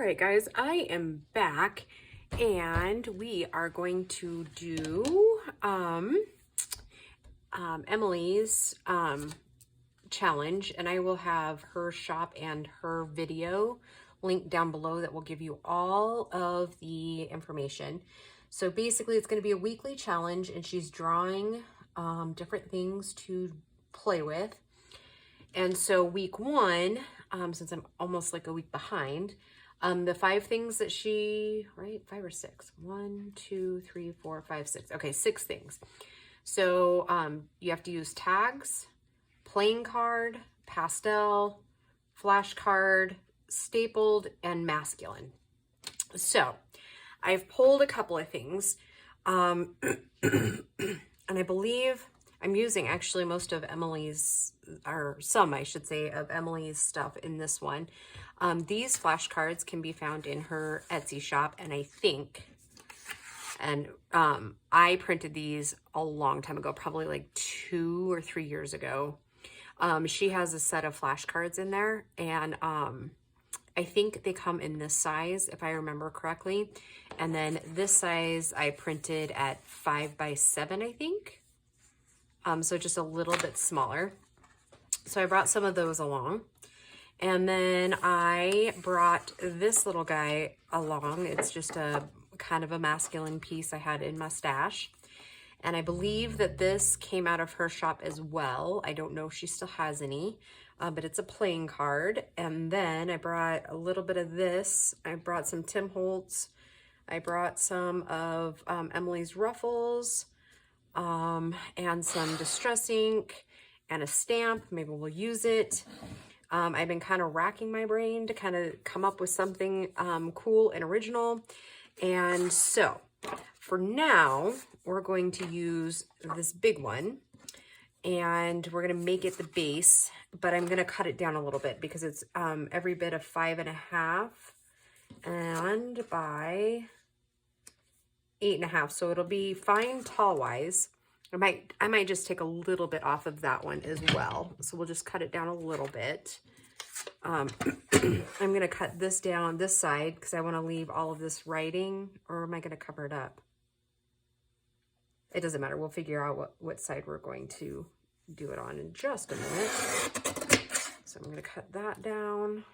right, guys, I am back and we are going to do Emily's challenge, and I will have her shop and her video linked down below that will give you all of the information. So basically it's going to be a weekly challenge, and she's drawing different things to play with. And so week one, since I'm almost like a week behind, the 5 things that she, right, 5 or 6, 1, 2, 3, 4, 5, 6. Okay, 6 things. So you have to use tags, playing card, pastel, flashcard, stapled, and masculine. So I've pulled a couple of things, and I believe I'm using actually most of Emily's, or some I should say, of Emily's stuff in this one. These flashcards can be found in her Etsy shop, and I printed these a long time ago, probably like 2 or 3 years ago. She has a set of flashcards in there, and I think they come in this size, if I remember correctly. And then this size I printed at 5 by 7, I think. So just a little bit smaller. So I brought some of those along. And then I brought this little guy along. It's just a kind of a masculine piece I had in my stash. And I believe that this came out of her shop as well. I don't know if she still has any, but it's a playing card. And then I brought a little bit of this. I brought some Tim Holtz. I brought some of Emily's Ruffles, and some distress ink and a stamp. Maybe we'll use it. I've been kind of racking my brain to kind of come up with something cool and original. And so for now, we're going to use this big one, and we're going to make it the base, but I'm going to cut it down a little bit because it's every bit of 5.5 and by 8.5. So it'll be fine tall wise. I might just take a little bit off of that one as well. So we'll just cut it down a little bit. I'm going to cut this down this side because I want to leave all of this writing, or am I going to cover it up? It doesn't matter. We'll figure out what side we're going to do it on in just a minute. So I'm going to cut that down.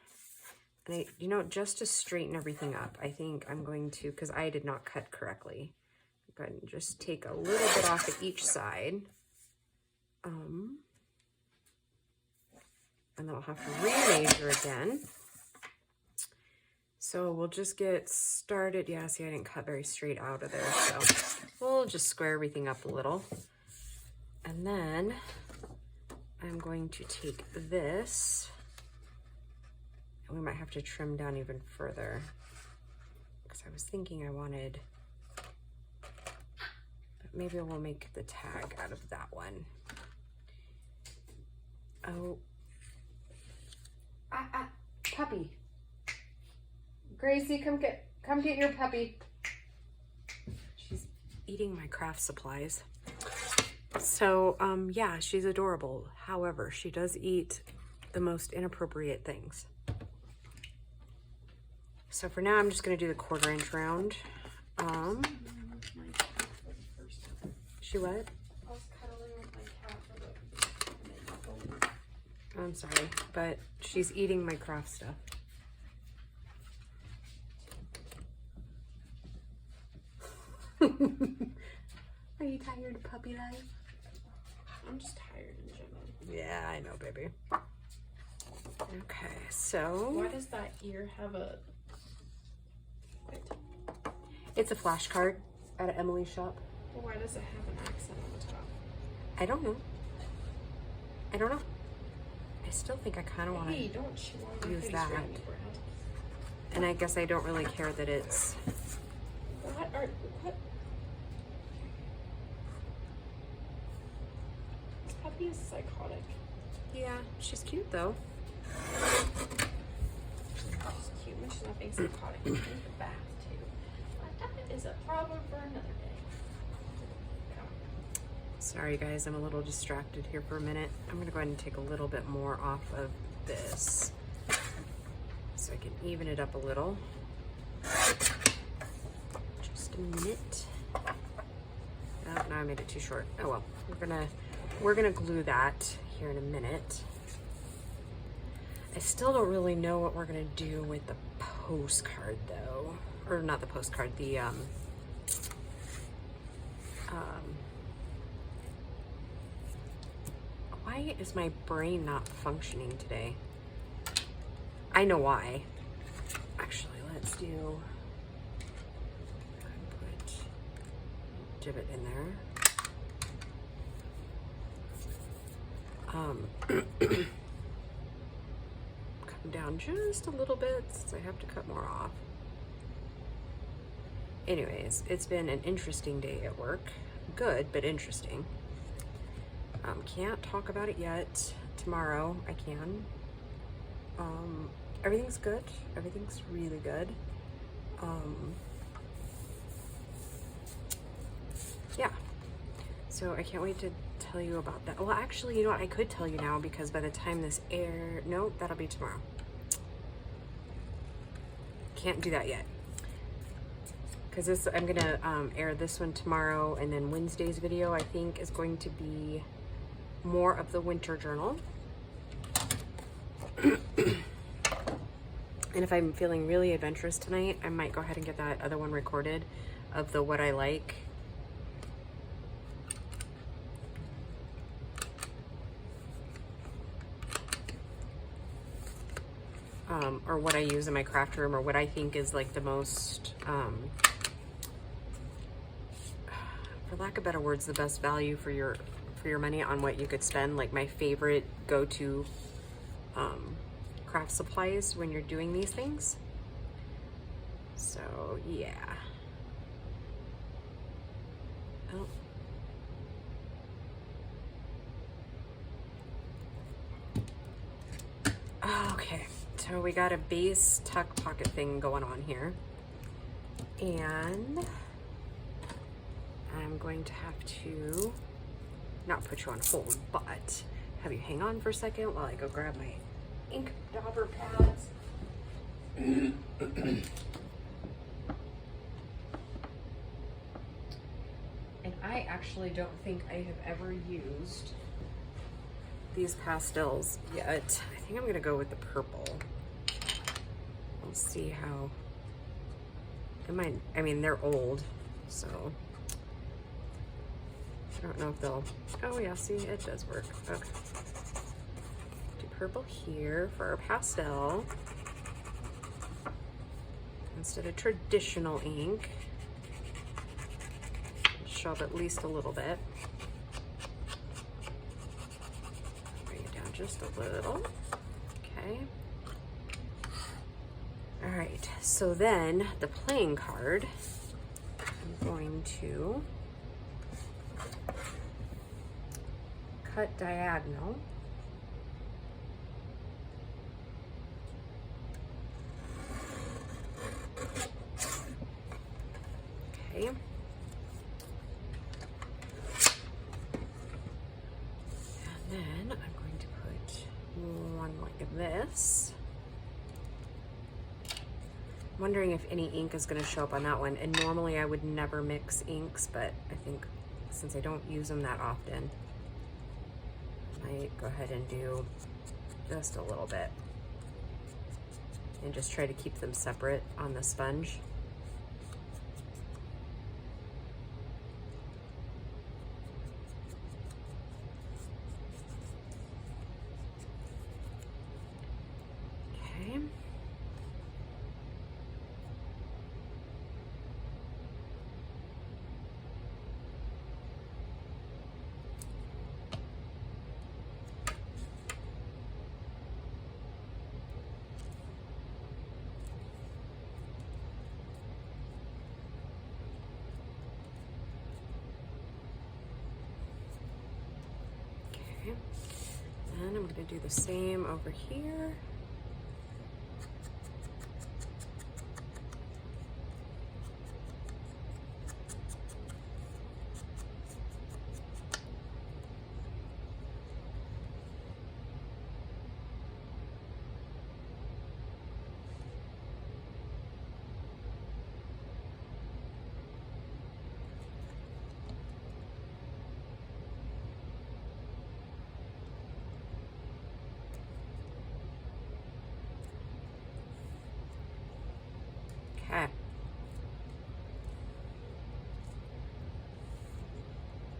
And just to straighten everything up, I think I'm going to, because I did not cut correctly, go ahead and just take a little bit off of each side. And then I'll have to re-measure again. So we'll just get started. Yeah, see, I didn't cut very straight out of there. So we'll just square everything up a little. And then I'm going to take this, and we might have to trim down even further because I was thinking I wanted, but maybe we'll make the tag out of that one. Oh, puppy. Gracie, come get your puppy. She's eating my craft supplies. So, yeah, she's adorable. However, she does eat the most inappropriate things. So for now, I'm just going to do the 1/4 inch round. She what? I was cuddling with my cat for the... I'm sorry, but she's eating my craft stuff. Are you tired of puppy life? I'm just tired in general. Yeah, I know, baby. Okay, so... Why does that ear have a... It's a flashcard at Emily's shop. Well, why does it have an accent on the top? I don't know. I still think I kind of want Hey, to don't chew on my use face, that. Randy, Brad. And I guess I don't really care that it's... What? This puppy is psychotic. Yeah, she's cute though. She's cute when she's not being psychotic. She needs a bath too. But that is a problem for another day. Sorry guys, I'm a little distracted here for a minute. I'm gonna go ahead and take a little bit more off of this. so I can even it up a little. Just a minute. Oh, now I made it too short. Oh well, we're gonna glue that here in a minute. I still don't really know what we're gonna do with the postcard though, or not the postcard, the why is my brain not functioning today? I know why. Actually, let's do, put divot in there. Come down just a little bit since I have to cut more off. Anyways, it's been an interesting day at work. Good, but interesting. Can't talk about it yet. Tomorrow I can. Everything's good. Everything's really good. Yeah. So I can't wait to tell you about that. Well, actually, you know what? I could tell you now because by the time this air, no, that'll be tomorrow. Can't do that yet. Because this, I'm gonna air this one tomorrow, and then Wednesday's video I think is going to be more of the winter journal. And if I'm feeling really adventurous tonight, I might go ahead and get that other one recorded of the what I like. Or what I use in my craft room, or what I think is like the most, for lack of better words, the best value for your money on what you could spend. Like my favorite go-to craft supplies when you're doing these things. So yeah. Oh. Okay, so we got a base tuck pocket thing going on here, and I'm going to have to not put you on hold, but have you hang on for a second while I go grab my ink dauber pads. And I actually don't think I have ever used these pastels yet. I think I'm gonna go with the purple. We'll see how, I mean, they're old, so I don't know if they'll, oh yeah, see, it does work. Okay. Do purple here for our pastel instead of traditional ink. Show up at least a little bit. Bring it down just a little. Okay. All right, so then the playing card, I'm going to cut diagonal. Okay. And then I'm going to put one like this. I'm wondering if any ink is going to show up on that one. And normally I would never mix inks, but I think since I don't use them that often, I might go ahead and do just a little bit and just try to keep them separate on the sponge. Okay. And I'm going to do the same over here. Okay.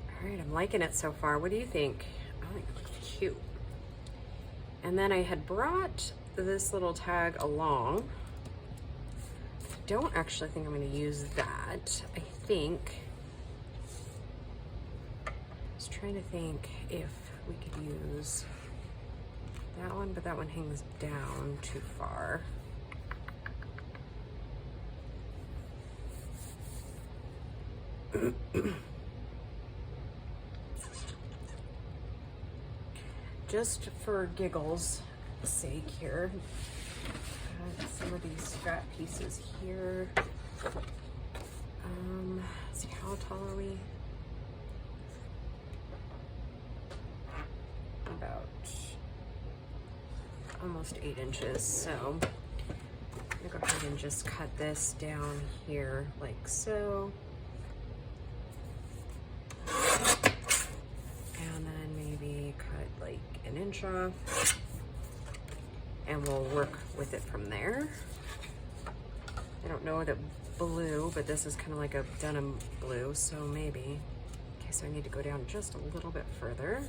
All right, I'm liking it so far. What do you think? I think it looks cute. And then I had brought this little tag along. I don't actually think I'm going to use that. I think, I was trying to think if we could use that one, but that one hangs down too far. Just for giggles sake here, some of these scrap pieces here. Let's see, how tall are we? About almost 8 inches. So I'm gonna go ahead and just cut this down here like so. And then maybe cut like 1 inch off. And we'll work with it from there. I don't know that blue, but this is kind of like a denim blue, so maybe. Okay, so I need to go down just a little bit further.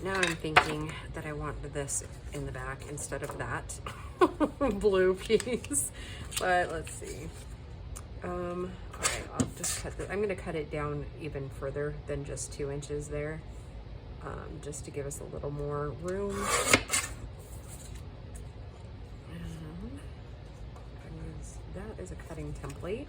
Now I'm thinking that I want this in the back instead of that blue piece, but let's see. All right, I'll just cut this. I'm gonna cut it down even further than just 2 inches there, just to give us a little more room. And I use that as a cutting template.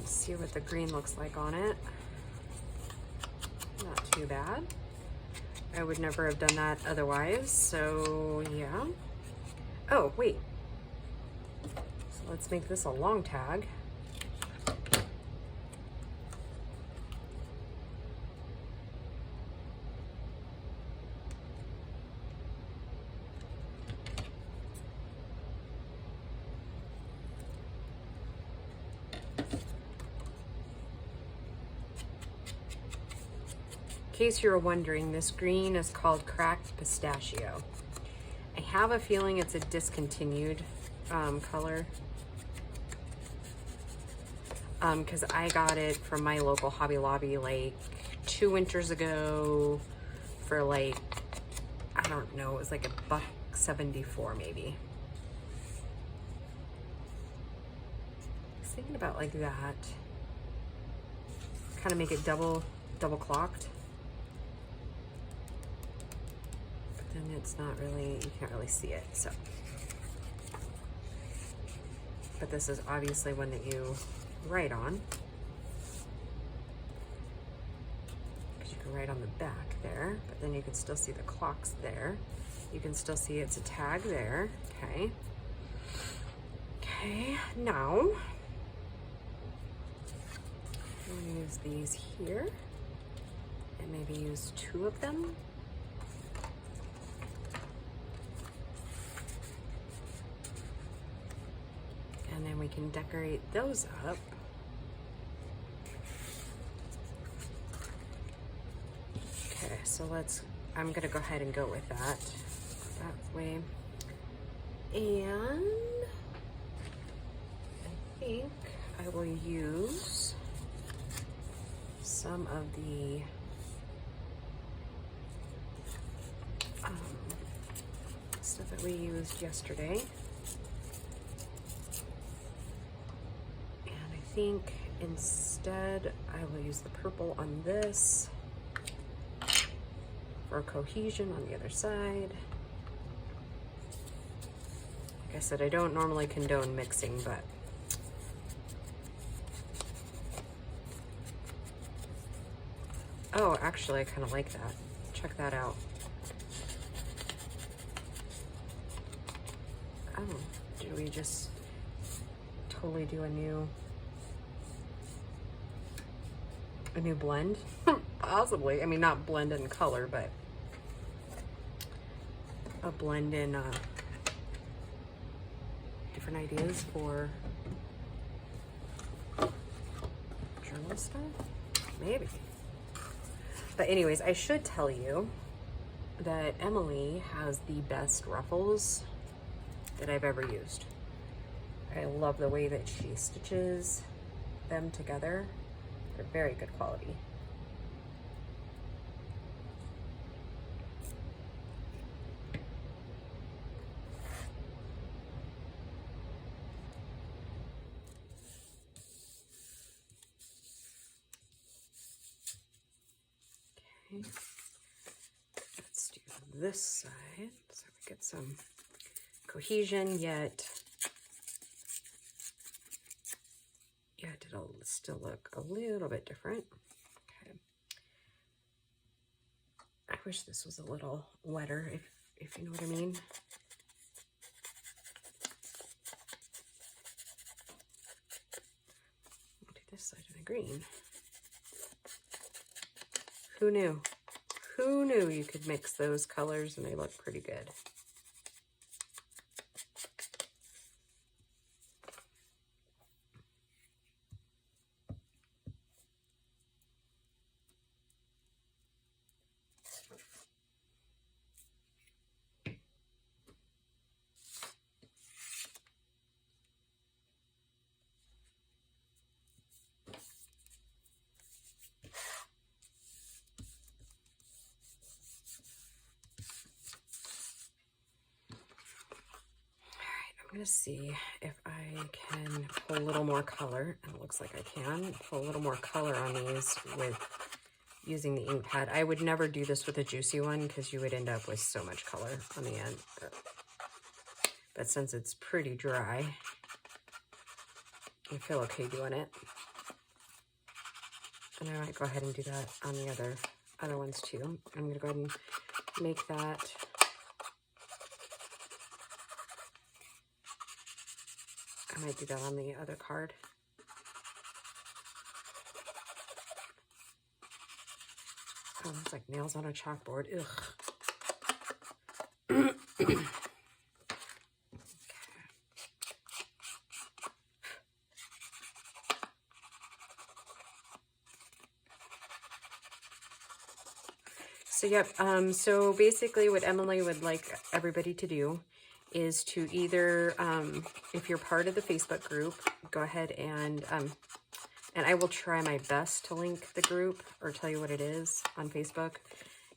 See what the green looks like on it. Not too bad. I would never have done that otherwise, so yeah. Oh, wait. So let's make this a long tag. In case you're wondering, this green is called Cracked Pistachio. I have a feeling it's a discontinued color because I got it from my local Hobby Lobby like 2 winters ago for like, I don't know, it was like $1.74 maybe. I was thinking about like that, kind of make it double clocked. And it's not really, you can't really see it, so. But this is obviously one that you write on. Because you can write on the back there, but then you can still see the clocks there. You can still see it's a tag there, okay. Okay, now, I'm gonna use these here, and maybe use 2 of them. And then we can decorate those up. Okay, so I'm gonna go ahead and go with that way. And I think I will use some of the stuff that we used yesterday. I think instead I will use the purple on this for cohesion on the other side. Like I said, I don't normally condone mixing, but Oh, actually, I kind of like that. Check that out. Oh, did we just totally do a new blend? Possibly. I mean, not blend in color, but a blend in different ideas for journal stuff? Maybe. But anyways, I should tell you that Emily has the best ruffles that I've ever used. I love the way that she stitches them together. They're very good quality. Okay. Let's do this side so we get some cohesion, yet it'll still look a little bit different. Okay. I wish this was a little wetter, if you know what I mean. I'll do this side in the green. Who knew? Who knew you could mix those colors and they look pretty good? I'm gonna see if I can pull a little more color, and it looks like I can pull a little more color on these with using the ink pad. I would never do this with a juicy one because you would end up with so much color on the end. But since it's pretty dry, I feel okay doing it. And I might go ahead and do that on the other ones too. I'm gonna go ahead and make that. I might do that on the other card. Oh, it's like nails on a chalkboard. Ugh. Okay. So yep, so basically what Emily would like everybody to do is to either, if you're part of the Facebook group, go ahead and I will try my best to link the group or tell you what it is on Facebook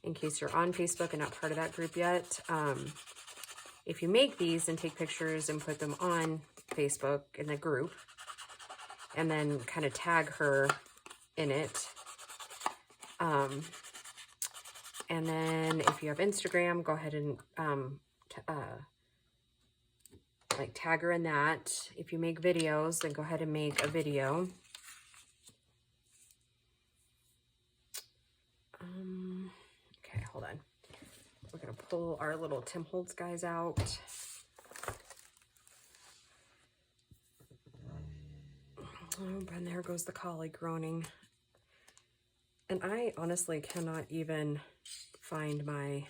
in case you're on Facebook and not part of that group yet. If you make these and take pictures and put them on Facebook in the group and then kind of tag her in it, and then if you have Instagram, go ahead and like tag her in that. If you make videos, then go ahead and make a video. Okay, hold on. We're gonna pull our little Tim Holtz guys out. Oh, and there goes the collie groaning. And I honestly cannot even find my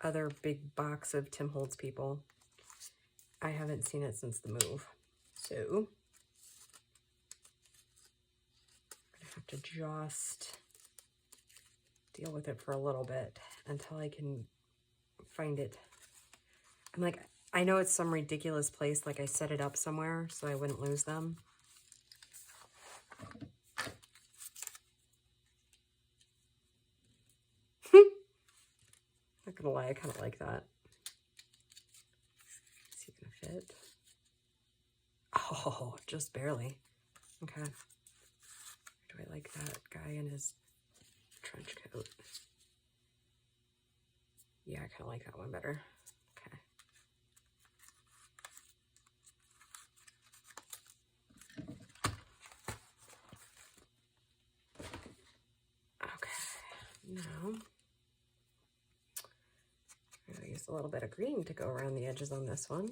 other big box of Tim Holtz people. I haven't seen it since the move. So I'm gonna have to just deal with it for a little bit until I can find it. I'm like, I know it's some ridiculous place, like I set it up somewhere so I wouldn't lose them. Not gonna lie, I kind of like that. Is he gonna fit? Oh, just barely. Okay. Do I like that guy in his trench coat? Yeah, I kind of like that one better. Okay. Okay. Just a little bit of green to go around the edges on this one.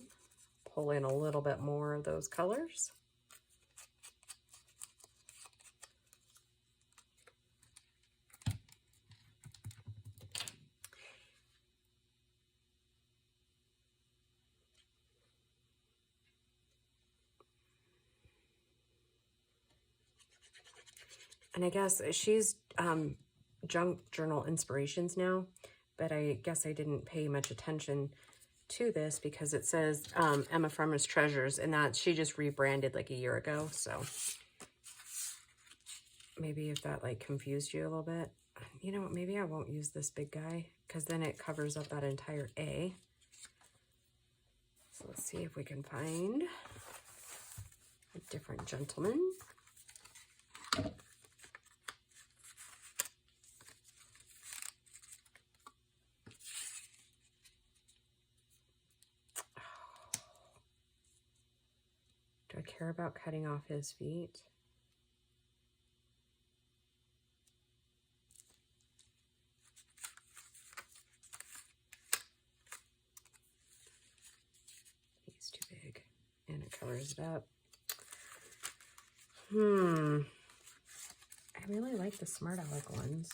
Pull in a little bit more of those colors. And I guess she's junk journal inspirations now, but I guess I didn't pay much attention to this because it says Emma Farmer's Treasures, and that she just rebranded like a year ago. So maybe if that like confused you a little bit, you know, maybe I won't use this big guy because then it covers up that entire A. So let's see if we can find a different gentleman. Do I care about cutting off his feet? He's too big, and it covers it up. I really like the Smart Aleck ones.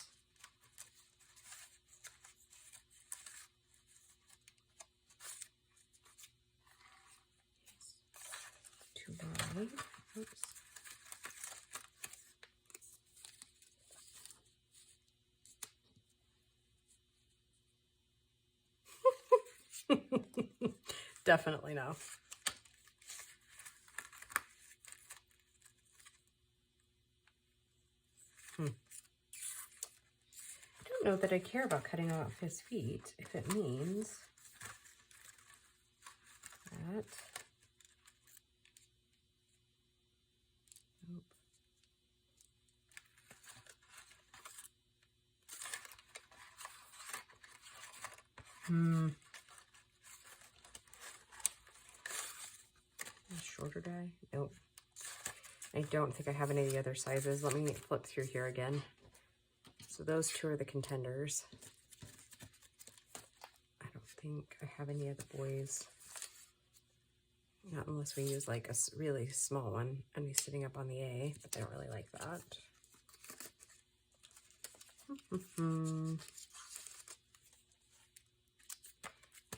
Too wide. Oops. Definitely no. I don't know that I care about cutting off his feet if it means that. Shorter die? Nope. I don't think I have any of the other sizes. Let me flip through here again. So those two are the contenders. I don't think I have any of the boys. Not unless we use like a really small one and he's sitting up on the A, but I don't really like that.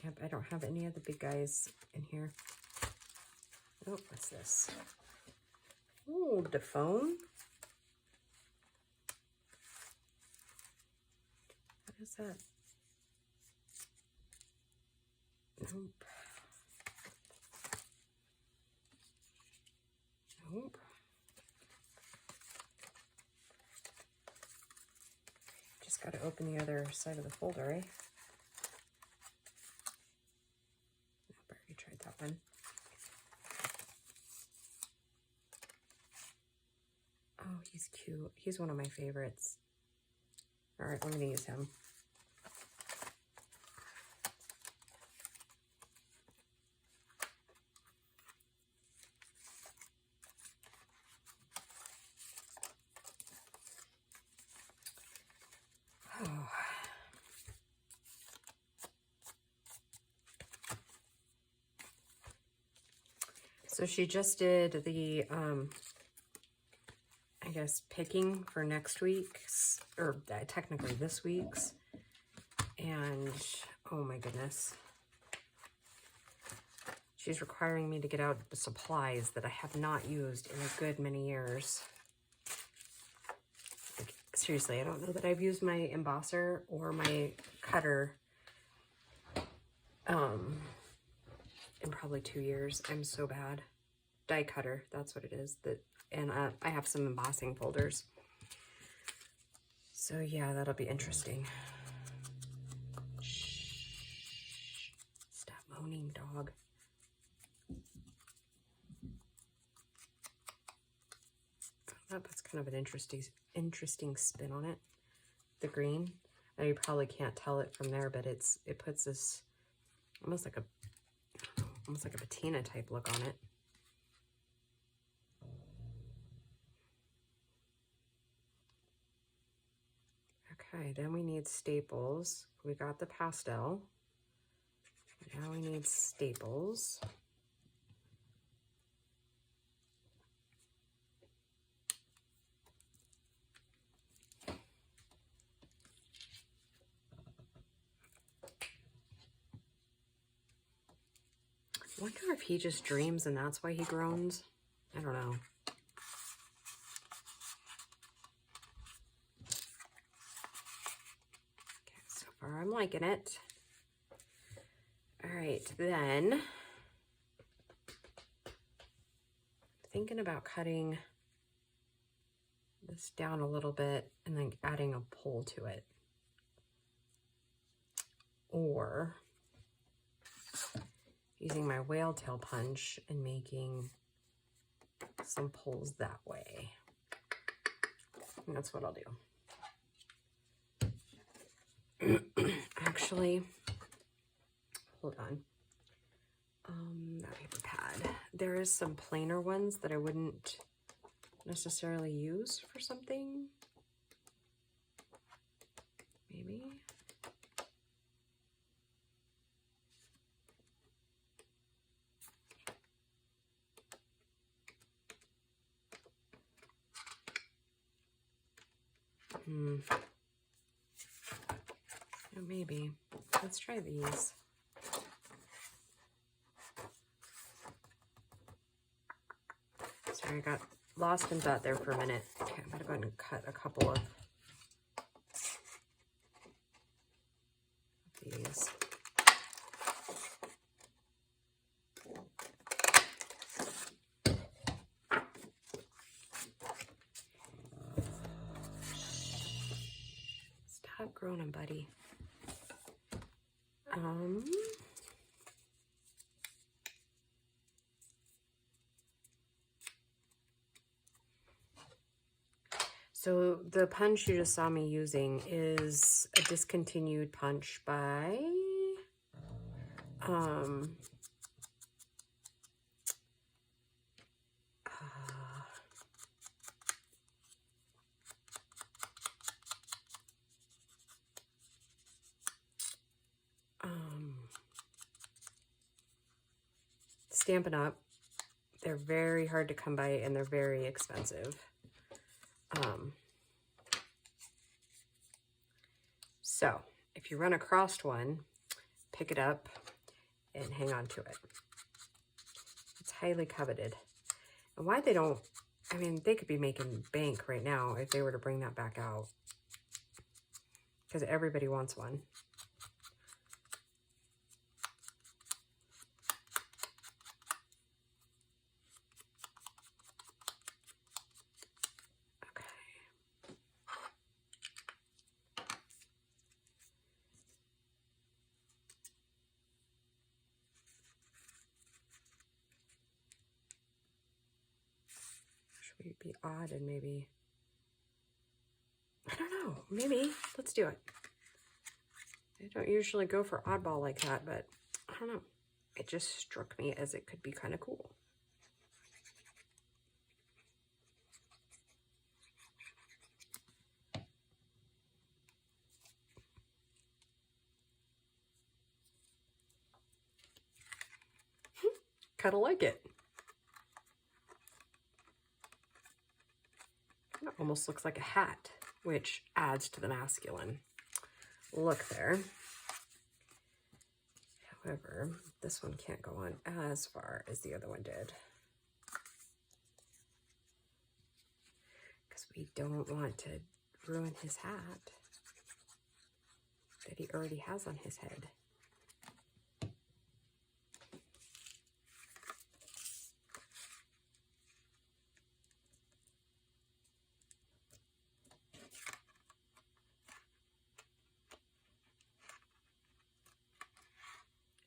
Yep, I don't have any of the big guys in here. Oh, what's this? Oh, the phone. What is that? Nope. Nope. Just got to open the other side of the folder, eh? Nope, I already tried that one. Oh, he's cute. He's one of my favorites. All right, I'm going to use him. Oh. So she just did the, I guess, picking for next week's, or technically this week's. And, oh my goodness. She's requiring me to get out the supplies that I have not used in a good many years. Like, seriously, I don't know that I've used my embosser or my cutter in probably 2 years. I'm so bad. Die cutter, that's what it is. And I have some embossing folders. So yeah, that'll be interesting. Shh. Stop moaning, dog. That puts kind of an interesting spin on it. The green. Now you probably can't tell it from there, but it puts this almost like a patina type look on it. Okay, then we need staples. We got the pastel. now we need staples. I wonder if he just dreams and that's why he groans. I don't know. Okay, so far I'm liking it. All right, then thinking about cutting this down a little bit and then adding a pole to it. Or using my whale tail punch and making some poles that way. And that's what I'll do. Actually, hold on. That paper pad. There is some plainer ones that I wouldn't necessarily use for something. Maybe. Oh, maybe. Let's try these. Sorry, I got lost in thought there for a minute. Okay, I'm gonna go ahead and cut a couple of these. Stop groaning, buddy. So the punch you just saw me using is a discontinued punch by Stampin' Up. They're very hard to come by and they're very expensive. So if you run across one, pick it up and hang on to it. It's highly coveted. And why they don't, I mean, they could be making bank right now if they were to bring that back out. Because everybody wants one. Should we be odd and maybe, I don't know, maybe, let's do it. I don't usually go for oddball like that, but I don't know. It just struck me as it could be kind of cool. Kind of like it. It almost looks like a hat, which adds to the masculine look there. However, this one can't go on as far as the other one did. Because we don't want to ruin his hat that he already has on his head.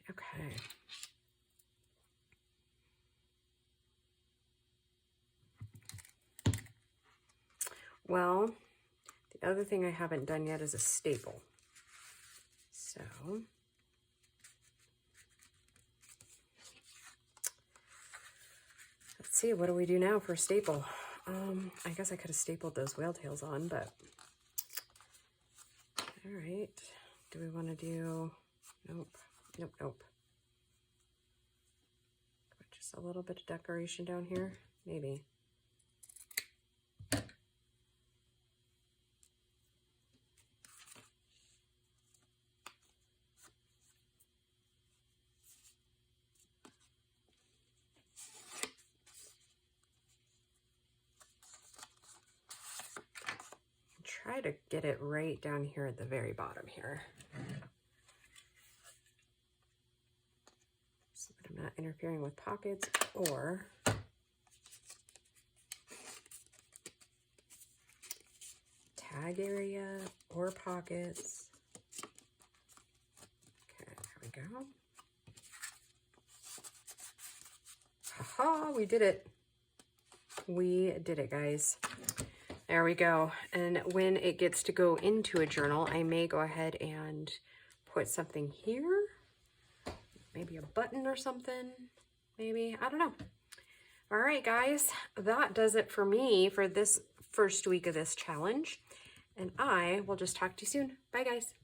Okay. Well, the other thing I haven't done yet is a staple. So, let's see, what do we do now for a staple? I guess I could have stapled those whale tails on, but all right. Do we want to do, nope. Just a little bit of decoration down here, maybe. Try to get it right down here at the very bottom here, so that I'm not interfering with pockets or tag area or pockets. Okay, there we go. Haha, we did it. We did it, guys. There we go. And when it gets to go into a journal, I may go ahead and put something here. Maybe a button or something. Maybe. I don't know. All right, guys. That does it for me for this first week of this challenge. And I will just talk to you soon. Bye, guys.